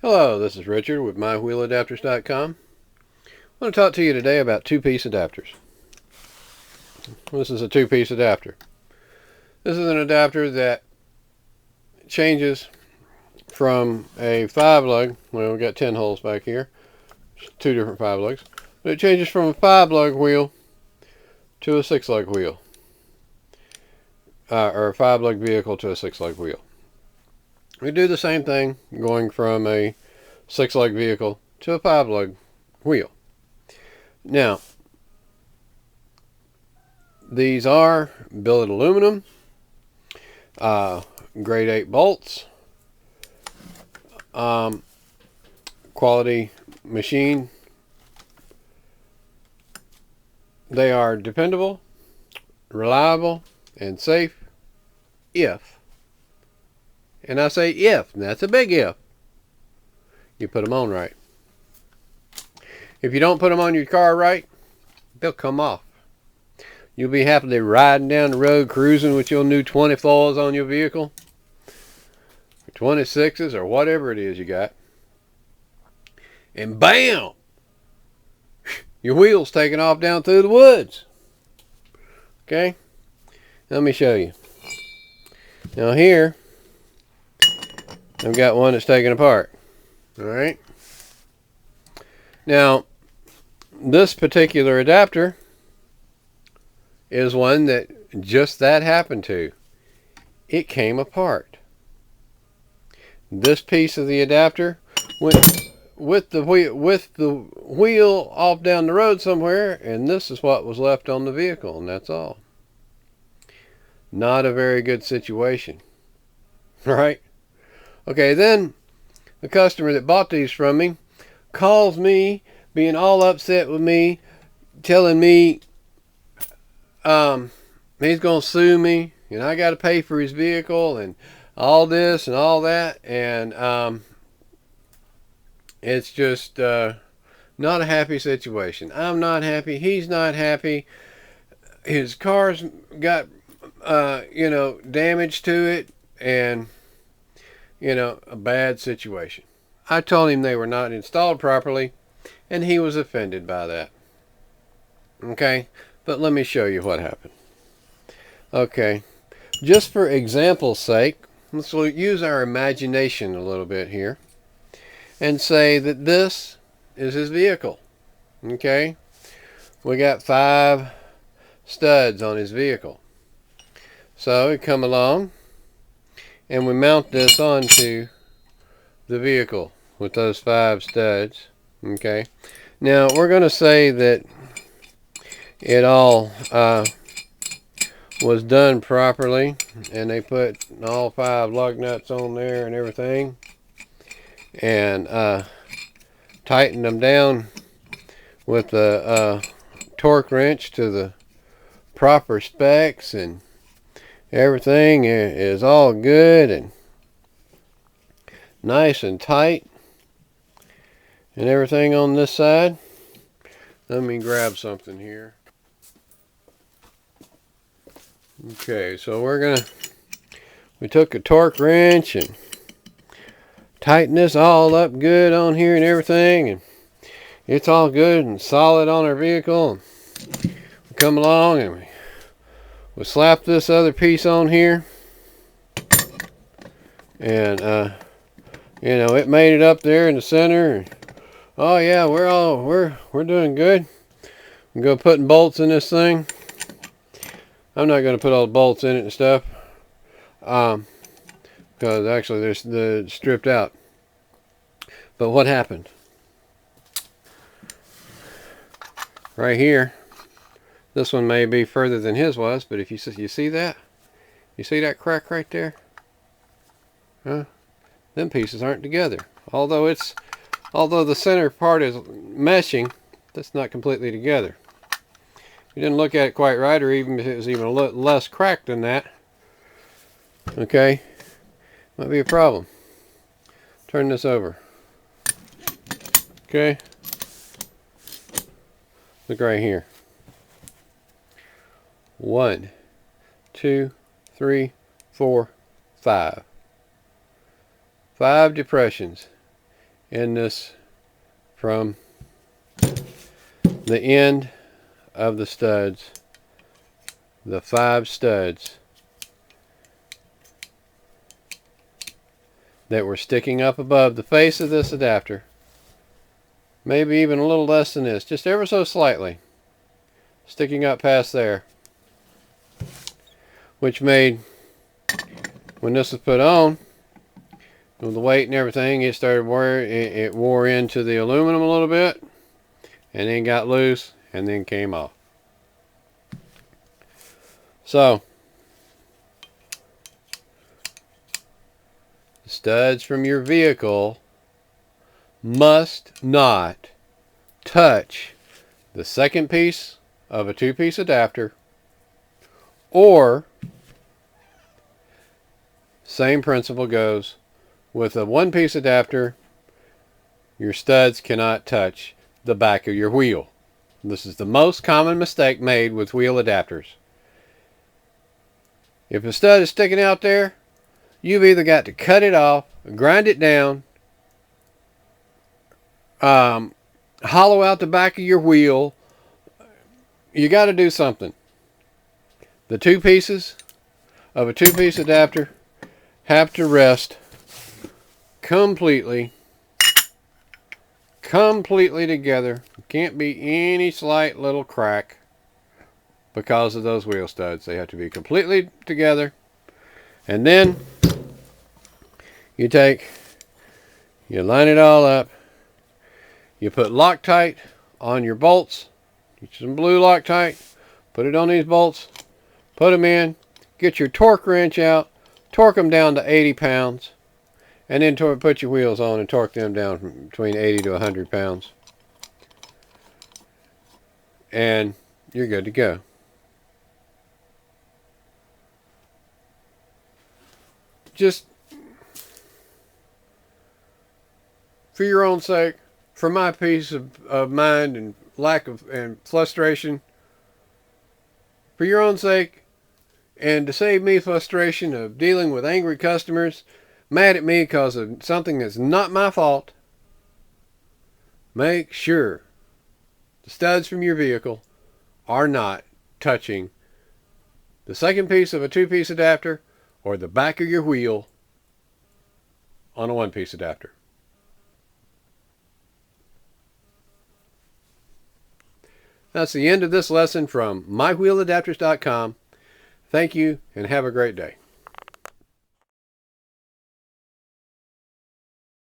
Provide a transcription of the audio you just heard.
Hello, this is Richard with MyWheelAdapters.com. I want to talk to you today about two-piece adapters. This is a two-piece adapter. This is an adapter that changes from a 5-lug, well, we've got 10 holes back here, two different 5-lugs, but it changes from a 5-lug wheel to a 6-lug wheel, or a 5-lug vehicle to a 6-lug wheel. We do the same thing going from a 6-lug vehicle to a 5-lug wheel. Now, these are billet aluminum, grade 8 bolts, quality machine. They are dependable, reliable, and safe if, and I say if, and that's a big if, you put them on right. If you don't put them on your car right, they'll come off. You'll be happily riding down the road, cruising with your new 24s on your vehicle, or 26s, or whatever it is you got, and bam! Your wheel's taking off down through the woods. Okay? Let me show you. Now here, I've got one that's taken apart. Alright? Now, this particular adapter is one that just that happened to. It came apart. This piece of the adapter went with the wheel off down the road somewhere, and this is what was left on the vehicle, and that's all. Not a very good situation. Right? Okay, then the customer that bought these from me calls me, being all upset with me, telling me he's going to sue me, and I got to pay for his vehicle, and all this and all that, and it's just not a happy situation. I'm not happy. He's not happy. His car's got, damage to it, and, a bad situation. I told him they were not installed properly, and he was offended by that. Okay, but let me show you what happened. Okay, just for example's sake, let's use our imagination a little bit here and say that this is his vehicle. Okay, we got 5 studs on his vehicle. So we come along and we mount this onto the vehicle with those 5 studs. Okay, now we're going to say that it all was done properly, and they put all 5 lug nuts on there and everything, and tightened them down with a torque wrench to the proper specs, and everything is all good and nice and tight, and everything on this side. Let me grab something here. Okay, so we took a torque wrench and tightened this all up good on here and everything, and it's all good and solid on our vehicle. We come along and we slap this other piece on here, and it made it up there in the center. Oh yeah, we're doing good. I'm going putting bolts in this thing. I'm not going to put all the bolts in it and stuff, because actually they're stripped out. But what happened? Right here, this one may be further than his was, but if you see that? You see that crack right there? Huh? Them pieces aren't together. Although the center part is meshing, that's not completely together. You didn't look at it quite right, or even if it was even a little less cracked than that, okay, might be a problem. Turn this over. Okay, look right here. 1, 2, 3, 4, 5. 5 depressions in this from the end of the studs, the 5 studs that were sticking up above the face of this adapter, maybe even a little less than this, just ever so slightly sticking up past there, which made, when this was put on, with the weight and everything, it wore into the aluminum a little bit, and then got loose, and then came off. So, the studs from your vehicle must not touch the second piece of a 2-piece adapter, or same principle goes with a 1-piece adapter. Your studs cannot touch the back of your wheel. This is the most common mistake made with wheel adapters. If a stud is sticking out there, you've either got to cut it off, grind it down, hollow out the back of your wheel. You got to do something. The 2 pieces of a 2-piece adapter have to rest completely together. Can't be any slight little crack because of those wheel studs. They have to be completely together. And then you line it all up. You put Loctite on your bolts. Get some blue Loctite. Put it on these bolts. Put them in. Get your torque wrench out. Torque them down to 80 pounds. And then put your wheels on and torque them down from between 80 to 100 pounds. And you're good to go. Just for your own sake, for my peace of mind and lack of and frustration, for your own sake, and to save me frustration of dealing with angry customers mad at me because of something that's not my fault, make sure the studs from your vehicle are not touching the second piece of a 2-piece adapter or the back of your wheel on a 1-piece adapter. That's the end of this lesson from mywheeladapters.com. Thank you and have a great day.